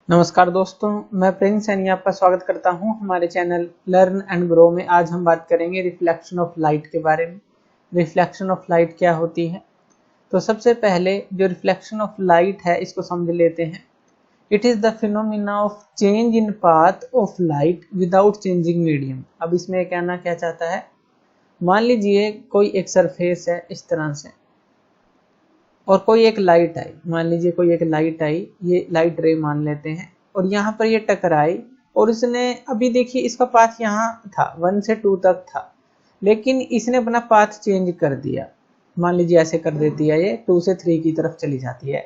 नमस्कार दोस्तों, मैं प्रिंस सैनी आपका स्वागत करता हूं हमारे चैनल लर्न एंड ग्रो में। आज हम बात करेंगे रिफ्लेक्शन ऑफ लाइट के बारे में। रिफ्लेक्शन ऑफ लाइट क्या होती है? तो सबसे पहले जो रिफ्लेक्शन ऑफ लाइट है इसको समझ लेते हैं। It is the phenomena of change in path of light without changing medium. अब इसमें कहना क्या चाहता है, मान लीजिए कोई एक सरफेस है इस तरह से और कोई एक लाइट आई, मान लीजिए कोई एक लाइट आई, ये लाइट रे मान लेते हैं, और यहाँ पर ये टकराई और इसने अभी देखिए इसका पाथ यहाँ था 1 से 2 तक था, लेकिन इसने अपना पाथ चेंज कर दिया। मान लीजिए ऐसे कर देती है, ये 2 से 3 की तरफ चली जाती है,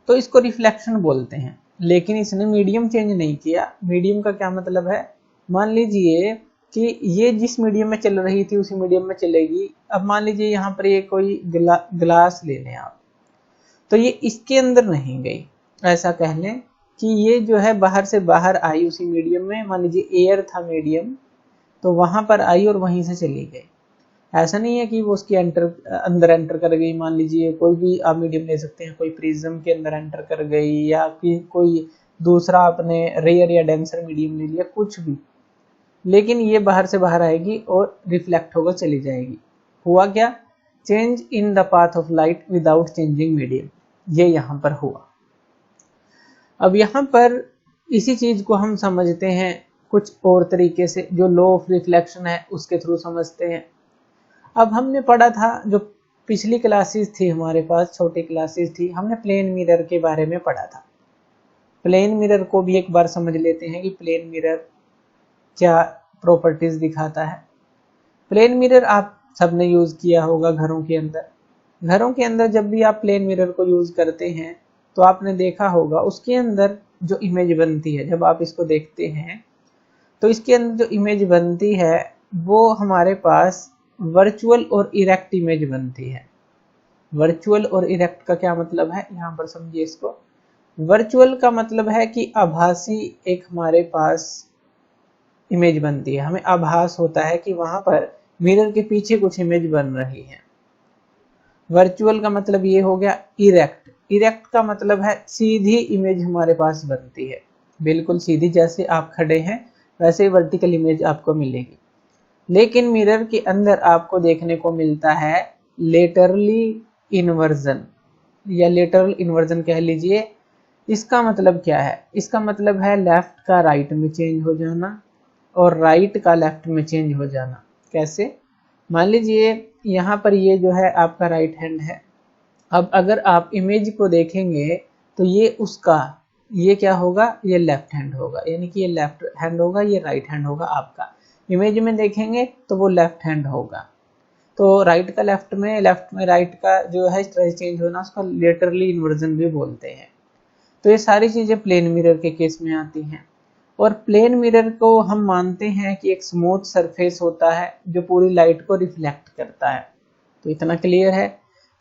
तो इसको रिफ्लेक्शन बोलते हैं। लेकिन इसने मीडियम चेंज नहीं किया। मीडियम का क्या मतलब है, मान लीजिए कि ये जिस मीडियम में चल रही थी उसी मीडियम में चलेगी। अब मान लीजिए यहाँ पर ये कोई ग्लास ले लें आप, तो ये इसके अंदर नहीं गई, ऐसा कह लें कि ये जो है बाहर से बाहर आई उसी मीडियम में। मान लीजिए एयर था मीडियम, तो वहां पर आई और वहीं से चली गई। ऐसा नहीं है कि वो उसके अंदर एंटर कर गई। मान लीजिए कोई भी आप मीडियम ले सकते हैं, कोई प्रिज्म के अंदर एंटर कर गई या फिर कोई दूसरा आपने रेयर या डेंसर मीडियम ले लिया, कुछ भी, लेकिन ये बाहर से बाहर आएगी और रिफ्लेक्ट होकर चली जाएगी। हुआ क्या, change in the path of light without changing medium, ये यहां पर हुआ। अब यहां पर इसी चीज को हम समझते हैं कुछ और तरीके से, जो लॉ ऑफ रिफ्लेक्शन है उसके थ्रू समझते हैं। अब हमने पढ़ा था, जो पिछली क्लासेस थी हमारे पास, छोटी क्लासेस थी, हमने प्लेन मिरर के बारे में पढ़ा था। प्लेन मिरर को भी एक बार समझ लेते हैं कि प्लेन मिरर क्या प्रॉपर्टीज दिखाता है। प्लेन मिरर आप सबने यूज किया होगा घरों के अंदर। घरों के अंदर जब भी आप प्लेन मिरर को यूज करते हैं तो आपने देखा होगा उसके अंदर जो इमेज बनती है, जब आप इसको देखते हैं तो इसके अंदर जो इमेज बनती है वो हमारे पास वर्चुअल और इरेक्ट इमेज बनती है। वर्चुअल और इरेक्ट का क्या मतलब है, यहाँ पर समझिए इसको। वर्चुअल का मतलब है कि आभासी एक हमारे पास इमेज बनती है, हमें आभास होता है कि वहां पर मिरर के पीछे कुछ इमेज बन रही है। वर्चुअल का मतलब ये हो गया। इरेक्ट, इरेक्ट का मतलब है सीधी इमेज हमारे पास बनती है, बिल्कुल सीधी, जैसे आप खड़े हैं वैसे वर्टिकल इमेज आपको मिलेगी। लेकिन मिरर के अंदर आपको देखने को मिलता है लेटरली इन्वर्जन, या लेटरल इन्वर्जन कह लीजिए। इसका मतलब क्या है, इसका मतलब है लेफ्ट का राइट में चेंज हो जाना और राइट का लेफ्ट में चेंज हो जाना। कैसे, मान लीजिए यहाँ पर ये जो है आपका राइट हैंड है। अब अगर आप इमेज को देखेंगे तो ये उसका, ये क्या होगा, ये लेफ्ट हैंड होगा, यानी कि ये लेफ्ट हैंड होगा, ये राइट हैंड होगा। आपका इमेज में देखेंगे तो वो लेफ्ट हैंड होगा। तो राइट का लेफ्ट में राइट का जो है चेंज होना, उसका लेटरली इन्वर्जन भी बोलते हैं। तो ये सारी चीजें प्लेन मिरर के केस में आती हैं। और प्लेन मिरर को हम मानते हैं कि एक स्मूथ सरफेस होता है जो पूरी लाइट को रिफ्लेक्ट करता है। तो इतना क्लियर है।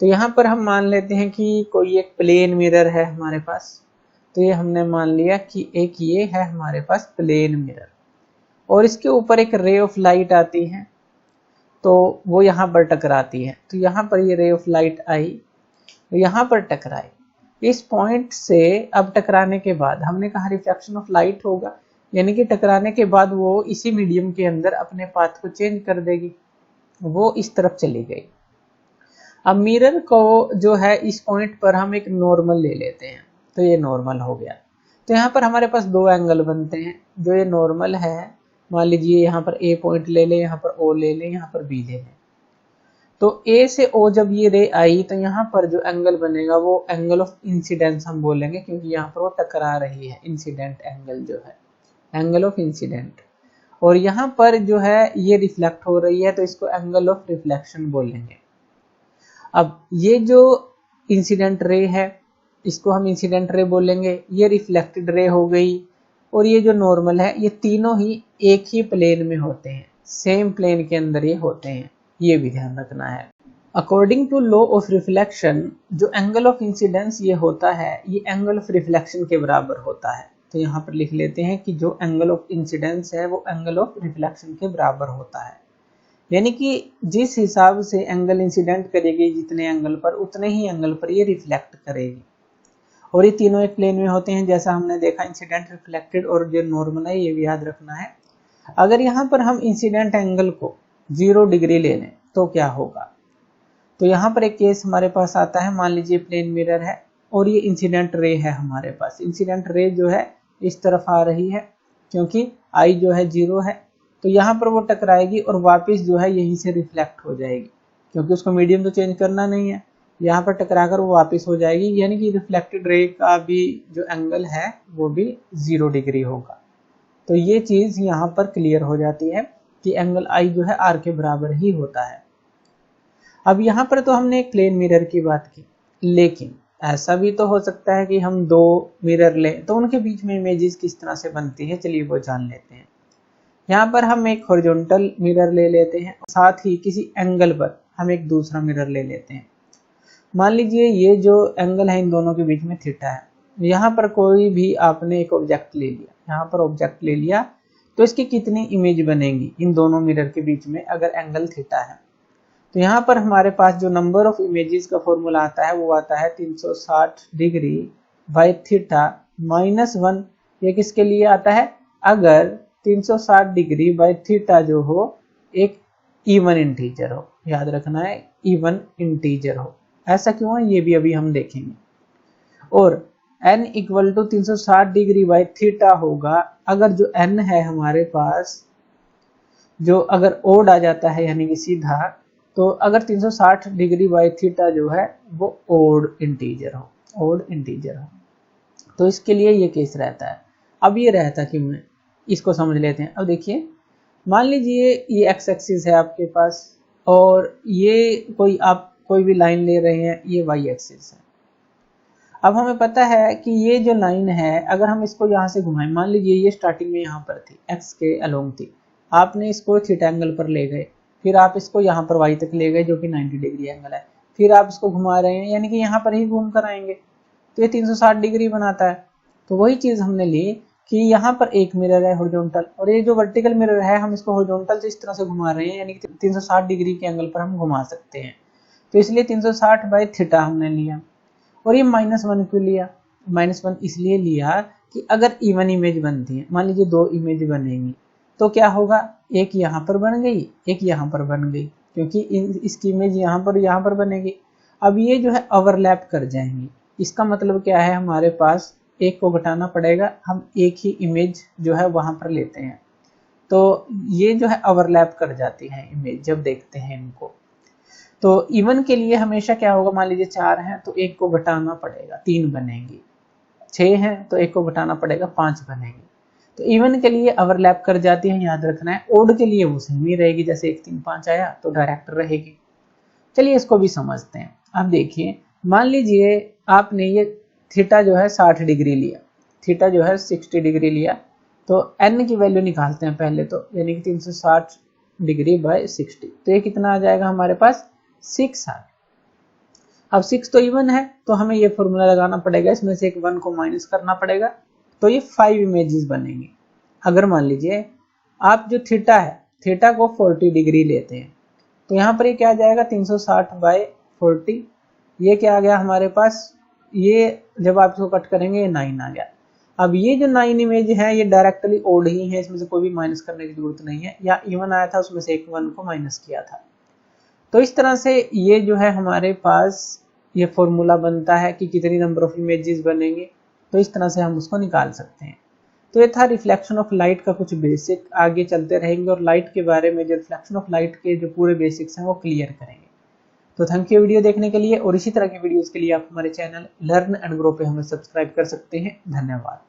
तो यहाँ पर हम मान लेते हैं कि कोई एक प्लेन मिरर है हमारे पास। तो ये हमने मान लिया कि एक ये है हमारे पास प्लेन मिरर, और इसके ऊपर एक रे ऑफ लाइट आती है, तो वो यहाँ पर टकराती है। तो यहाँ पर ये रे ऑफ लाइट आई, तो यहाँ पर टकराई इस पॉइंट से। अब टकराने के बाद हमने कहा रिफ्लेक्शन ऑफ लाइट होगा, यानी कि टकराने के बाद वो इसी मीडियम के अंदर अपने पाथ को चेंज कर देगी, वो इस तरफ चली गई। अब मिरर को जो है इस पॉइंट पर हम एक नॉर्मल ले लेते हैं, तो ये नॉर्मल हो गया। तो यहाँ पर हमारे पास दो एंगल बनते हैं। जो ये नॉर्मल है, मान लीजिए यहाँ पर ए पॉइंट ले लें, यहाँ पर ओ ले लें, यहाँ पर बी ले लें। तो ए से ओ जब ये रे आई तो यहाँ पर जो एंगल बनेगा वो एंगल ऑफ इंसिडेंस हम बोलेंगे, क्योंकि यहाँ पर वो टकरा रही है। इंसिडेंट एंगल जो है, एंगल ऑफ इंसिडेंट। और यहाँ पर जो है ये रिफ्लेक्ट हो रही है, तो इसको एंगल ऑफ रिफ्लेक्शन बोलेंगे। अब ये जो इंसिडेंट रे है इसको हम इंसिडेंट रे बोलेंगे, ये रिफ्लेक्टेड रे हो गई। और ये जो नॉर्मल है, ये तीनों ही एक ही प्लेन में होते हैं, सेम प्लेन के अंदर ये होते हैं, ये भी ध्यान रखना है। According to law of reflection, जो एंगल ऑफ इंसिडेंस ये होता है, ये एंगल ऑफ रिफ्लेक्शन के बराबर होता है। तो यहाँ पर लिख लेते हैं कि जो एंगल ऑफ इंसिडेंस है वो एंगल ऑफ रिफ्लेक्शन के बराबर होता है। यानी कि जिस हिसाब से एंगल इंसिडेंट करेगी जितने एंगल पर, उतने ही एंगल पर ये रिफ्लेक्ट करेगी। और ये तीनों एक प्लेन में होते हैं, जैसा हमने देखा इंसिडेंट, रिफ्लेक्टेड और जो नॉर्मल है, ये भी याद रखना है। अगर यहाँ पर हम इंसिडेंट एंगल को 0 डिग्री ले लें तो क्या होगा? तो यहाँ पर एक केस हमारे पास आता है, मान लीजिए प्लेन मिरर है और ये इंसिडेंट रे है हमारे पास। इंसिडेंट रे जो है इस तरफ आ रही है, क्योंकि आई जो है 0 है, तो यहाँ पर वो टकराएगी और वापस जो है यहीं से रिफ्लेक्ट हो जाएगी, क्योंकि उसको मीडियम तो चेंज करना नहीं है। यहाँ पर टकराकर वो वापस हो जाएगी, यानी कि रिफ्लेक्टेड रे का भी जो एंगल है वो भी 0 डिग्री होगा। तो ये चीज यहाँ पर क्लियर हो जाती है कि एंगल आई जो है आर के बराबर ही होता है। अब यहाँ पर तो हमने एक प्लेन मिरर की बात की, लेकिन ऐसा भी तो हो सकता है कि हम दो मिरर लें, तो उनके बीच में इमेजेस किस तरह से बनती है, चलिए वो जान लेते हैं। यहाँ पर हम एक हॉरिजॉन्टल मिरर ले लेते हैं, साथ ही किसी एंगल पर हम एक दूसरा मिरर ले लेते हैं। मान लीजिए ये जो एंगल है इन दोनों के बीच में थीटा है। यहाँ पर कोई भी आपने एक ऑब्जेक्ट ले लिया, यहाँ पर ऑब्जेक्ट ले लिया, तो इसकी कितनी इमेज बनेगी इन दोनों मिरर के बीच में अगर एंगल थीटा है? तो यहाँ पर हमारे पास जो नंबर ऑफ इमेजेस का फॉर्मूला आता है वो आता है 360 डिग्री बाई थीटा -1। ये किसके लिए आता है? अगर 360 डिग्री बाई थीटा जो हो एक इवन इंटीजर हो, याद रखना है इवन इंटीजर हो। ऐसा क्यों है ये भी अभी हम देखेंगे। और n equal to 360 degree by theta होगा अगर जो n है हमारे पास, जो अगर ओड आ जाता है यानी कि सीधा, तो अगर 360 डिग्री बाई थीटा जो है वो ओड इंटीजर हो, ओड इंटीजर हो, तो इसके लिए ये केस रहता है। अब ये रहता क्यों है इसको समझ लेते हैं। अब देखिए, मान लीजिए ये एक्स एक्सिस है आपके पास और ये कोई भी लाइन ले रहे हैं, ये वाई एक्सिस है। अब हमें पता है कि ये जो लाइन है अगर हम इसको यहाँ से घुमाएं, मान लीजिए ये स्टार्टिंग में यहाँ पर थी, एक्स के अलोंग थी, आपने इसको थीटा एंगल पर ले गए, फिर आप इसको यहाँ पर वाई तक ले गए जो कि 90 डिग्री एंगल है, फिर आप इसको घुमा रहे हैं यानी कि यहाँ पर ही घूम कर आएंगे, तो ये 360 डिग्री बनाता है। तो वही चीज हमने ली कि यहाँ पर एक मिरर है हॉरिजॉन्टल और ये जो वर्टिकल मिरर है हम इसको हॉरिजॉन्टल से इस तरह से घुमा रहे हैं, यानी कि 360 डिग्री के एंगल पर हम घुमा सकते हैं। तो इसलिए 360 बाई थीटा हमने लिया। और ये -1 क्यों लिया? -1 इसलिए लिया कि अगर इवन इमेज बनती है, मान लीजिए दो इमेज बनेंगी, तो क्या होगा, एक यहाँ पर बन गई, एक यहाँ पर बन गई, क्योंकि इसकी इमेज यहाँ पर बनेगी। अब ये जो है ओवरलैप कर जाएंगी, इसका मतलब क्या है, हमारे पास एक को घटाना पड़ेगा, हम एक ही इमेज जो है वहां पर लेते हैं, तो ये जो है ओवरलैप कर जाती है इमेज जब देखते हैं इनको। तो इवन के लिए हमेशा क्या होगा, मान लीजिए 4 हैं तो एक को घटाना पड़ेगा, 3 बनेंगी, 6 हैं तो एक को घटाना पड़ेगा, 5 बनेंगी। तो इवन के लिए ओवरलैप कर जाती है, याद रखना है। ओड के लिए वो सेम ही रहेगी, जैसे 1 3 5 आया तो डायरेक्ट रहेगी। चलिए इसको भी समझते हैं। अब देखिए, मान लीजिए आपने ये थीटा जो है 60 डिग्री लिया, थीटा जो है 60 डिग्री लिया, तो n की वैल्यू निकालते हैं पहले तो, यानी कि 360 डिग्री बाई 60, तो ये कितना आ जाएगा हमारे पास, 6 आ। अब 6 तो इवन है तो हमें ये फॉर्मूला लगाना पड़ेगा, इसमें से एक 1 को माइनस करना पड़ेगा, तो ये 5 इमेजेस बनेंगी। अगर मान लीजिए आप जो थीटा है, थीटा को 40 डिग्री लेते हैं, तो यहाँ पर ये क्या आ जाएगा, 360 बाई 40, ये क्या आ गया हमारे पास, ये जब आप इसको कट करेंगे ये 9 आ गया। अब ये जो 9 इमेज है ये डायरेक्टली ओड ही है, इसमें से कोई भी माइनस करने की जरूरत नहीं है, या इवन आया था उसमें से एक 1 को माइनस किया था। तो इस तरह से ये जो है हमारे पास ये फॉर्मूला बनता है कि कितनी नंबर ऑफ इमेजेस बनेंगे, तो इस तरह से हम उसको निकाल सकते हैं। तो ये था रिफ्लेक्शन ऑफ लाइट का कुछ बेसिक, आगे चलते रहेंगे और लाइट के बारे में, जो रिफ्लेक्शन ऑफ लाइट के जो पूरे बेसिक्स हैं वो क्लियर करेंगे। तो थैंक यू वीडियो देखने के लिए, और इसी तरह की वीडियोस के लिए आप हमारे चैनल लर्न एंड ग्रो पे हमें सब्सक्राइब कर सकते हैं। धन्यवाद।